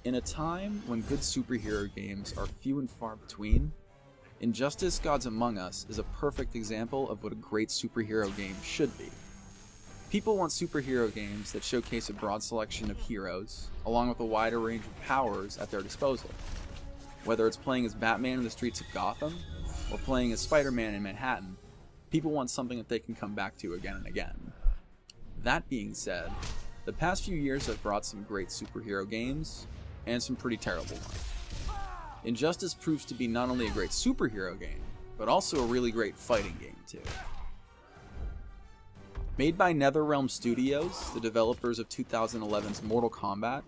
In a time when good superhero games are few and far between, Injustice: Gods Among Us is a perfect example of what a great superhero game should be. People want superhero games that showcase a broad selection of heroes, along with a wider range of powers at their disposal. Whether it's playing as Batman in the streets of Gotham, or playing as Spider-Man in Manhattan, people want something that they can come back to again and again. That being said, the past few years have brought some great superhero games, and some pretty terrible ones. Injustice proves to be not only a great superhero game, but also a really great fighting game too. Made by NetherRealm Studios, the developers of 2011's Mortal Kombat,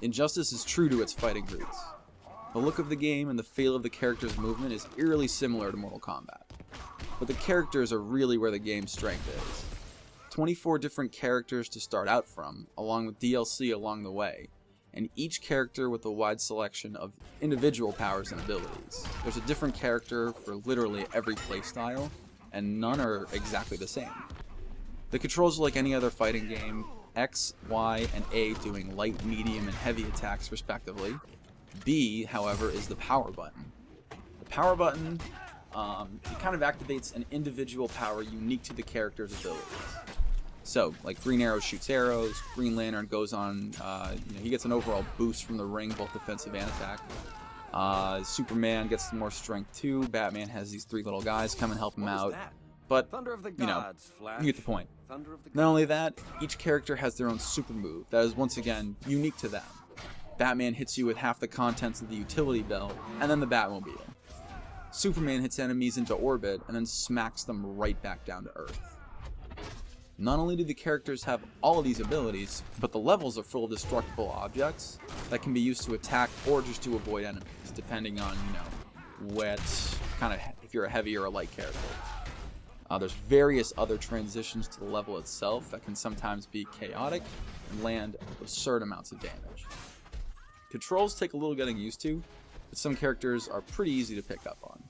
Injustice is true to its fighting roots. The look of the game and the feel of the characters' movement is eerily similar to Mortal Kombat, but the characters are really where the game's strength is. 24 different characters to start out from, along with DLC along the way, and each character with a wide selection of individual powers and abilities. There's a different character for literally every playstyle, and none are exactly the same. The controls are like any other fighting game, X, Y, and A doing light, medium, and heavy attacks respectively. B, however, is the power button. The power button, it kind of activates an individual power unique to the character's abilities. So, like Green Arrow shoots arrows, Green Lantern goes on, he gets an overall boost from the ring, both defensive and attack. Superman gets more strength too. Batman has these three little guys come and help him out. But, you get the point. Not only that, each character has their own super move that is once again unique to them. Batman hits you with half the contents of the utility belt, and then the Batmobile. Superman hits enemies into orbit, and then smacks them right back down to Earth. Not only do the characters have all of these abilities, but the levels are full of destructible objects that can be used to attack or just to avoid enemies, depending on, if you're a heavy or a light character. There's various other transitions to the level itself that can sometimes be chaotic and land absurd amounts of damage. Controls take a little getting used to, but some characters are pretty easy to pick up on.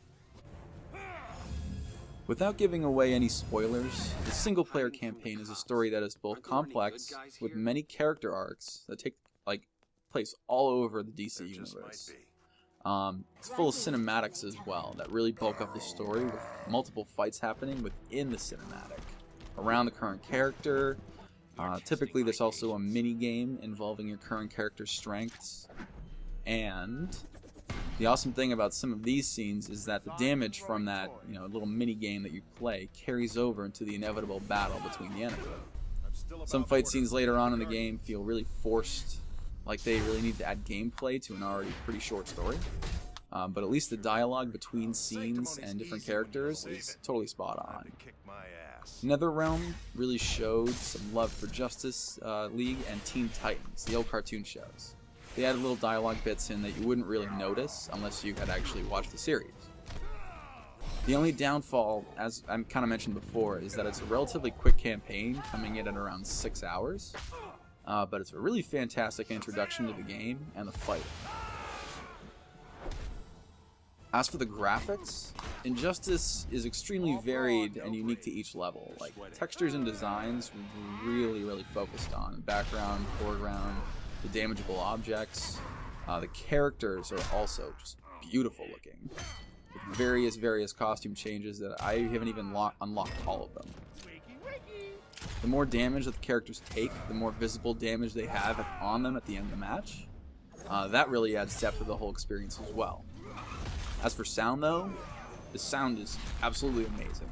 Without giving away any spoilers, the single-player campaign is a story that is both complex, with many character arcs that take place all over the DC universe. It's full of cinematics as well that really bulk up the story, with multiple fights happening within the cinematic, around the current character. Typically there's also a mini-game involving your current character's strengths, and the awesome thing about some of these scenes is that the damage from that little mini-game that you play carries over into the inevitable battle between the enemy. Some fight scenes later on in the game feel really forced, like they really need to add gameplay to an already pretty short story. But at least the dialogue between scenes and different characters is totally spot on. NetherRealm really showed some love for Justice League and Teen Titans, the old cartoon shows. They added little dialogue bits in that you wouldn't really notice unless you had actually watched the series. The only downfall, as I kind of mentioned before, is that it's a relatively quick campaign, coming in at around 6 hours. But it's a really fantastic introduction to the game and the fight. As for the graphics, Injustice is extremely varied and unique to each level. Like, textures and designs were really focused on. Background, foreground, the damageable objects. The characters are also just beautiful looking, with various costume changes that I haven't even unlocked all of them. The more damage that the characters take, the more visible damage they have on them at the end of the match. That really adds depth to the whole experience as well. As for sound though, the sound is absolutely amazing.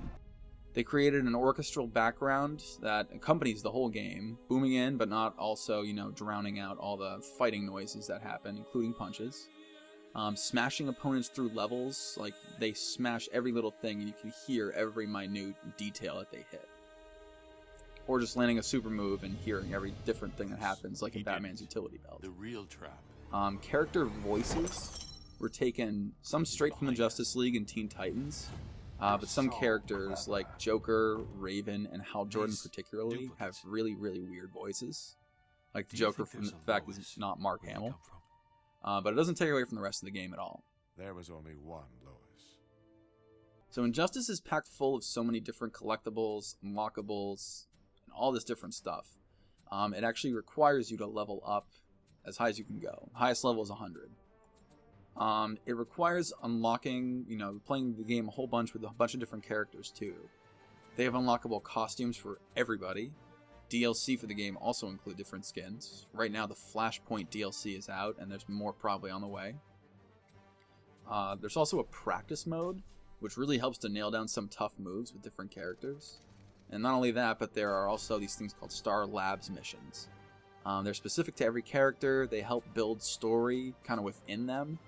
They created an orchestral background that accompanies the whole game, booming in but not also, drowning out all the fighting noises that happen, including punches. Smashing opponents through levels, like they smash every little thing and you can hear every minute detail that they hit. Or just landing a super move and hearing every different thing that happens, like in Batman's utility belt. The real trap. Character voices were taken, some straight from the Justice League and Teen Titans, but some characters like Joker, Raven, and Hal Jordan particularly have really weird voices. Like the Joker, from the fact that it's not Mark Hamill. But it doesn't take away from the rest of the game at all. There was only one Lois. So Injustice is packed full of so many different collectibles, unlockables, and all this different stuff. It actually requires you to level up as high as you can go. Highest level is 100. It requires unlocking, playing the game a whole bunch with a bunch of different characters too. They have unlockable costumes for everybody. DLC for the game also include different skins. Right now the Flashpoint DLC is out, and there's more probably on the way. There's also a practice mode, which really helps to nail down some tough moves with different characters. And not only that, but there are also these things called Star Labs missions. They're specific to every character. They help build story kind of within them,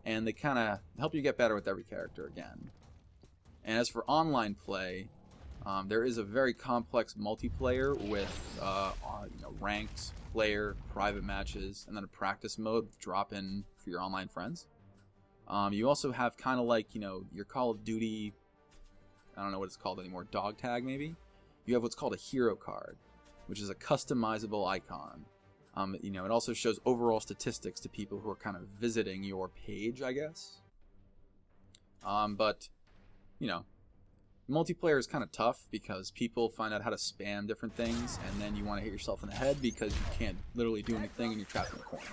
and they kind of help you get better with every character again. And as for online play, there is a very complex multiplayer with ranked player, private matches, and then a practice mode drop-in for your online friends. You also have kind of like, your Call of Duty, I don't know what it's called anymore, dog tag maybe? You have what's called a hero card, which is a customizable icon. It also shows overall statistics to people who are kind of visiting your page, I guess. But multiplayer is kind of tough because people find out how to spam different things, and then you want to hit yourself in the head because you can't literally do anything and you're trapped in a corner.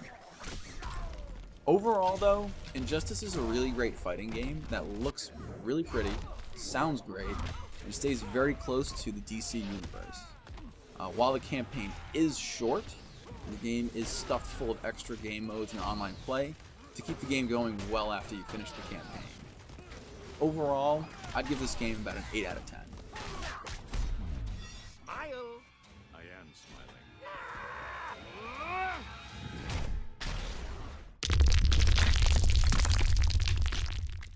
Overall, though, Injustice is a really great fighting game that looks really pretty, sounds great, and stays very close to the DC universe. While the campaign is short, the game is stuffed full of extra game modes and online play to keep the game going well after you finish the campaign. Overall, I'd give this game about an 8 out of 10.